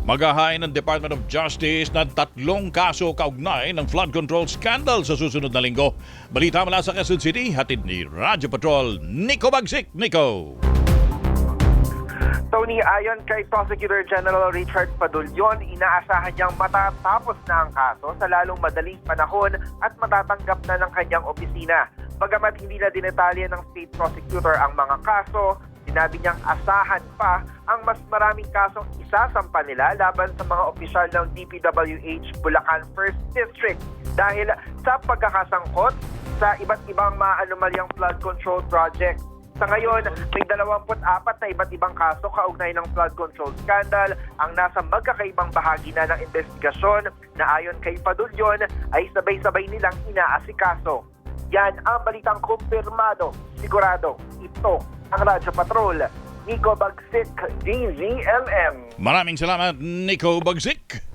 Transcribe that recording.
Maghahain ng Department of Justice ng 3 kaso kaugnay ng flood control scandal sa susunod na linggo. Balita mula sa Quezon City, hatid ni Radyo Patrol, Nico Bagsik. Nico! Tony, ayon kay Prosecutor General Richard Padulyon, inaasahan niyang matatapos na ang kaso sa lalong madaling panahon at matatanggap na ng kanyang opisina. Bagamat hindi na dinetalye ng State Prosecutor ang mga kaso, sinabi niyang asahan pa ang mas maraming kasong isasampa nila laban sa mga opisyal ng DPWH Bulacan 1st District dahil sa pagkakasangkot sa iba't ibang maanomalyang flood control project. Sa ngayon, may 24 na iba't ibang kaso kaugnay ng flood control scandal ang nasa magkakaibang bahagi na ng investigasyon na ayon kay Padulyon ay sabay-sabay nilang inaasikaso. Yan ang balitang kumpirmado, sigurado. Ito ang Radyo Patrol. Nico Bagsik, DZMM. Maraming salamat, Nico Bagsik.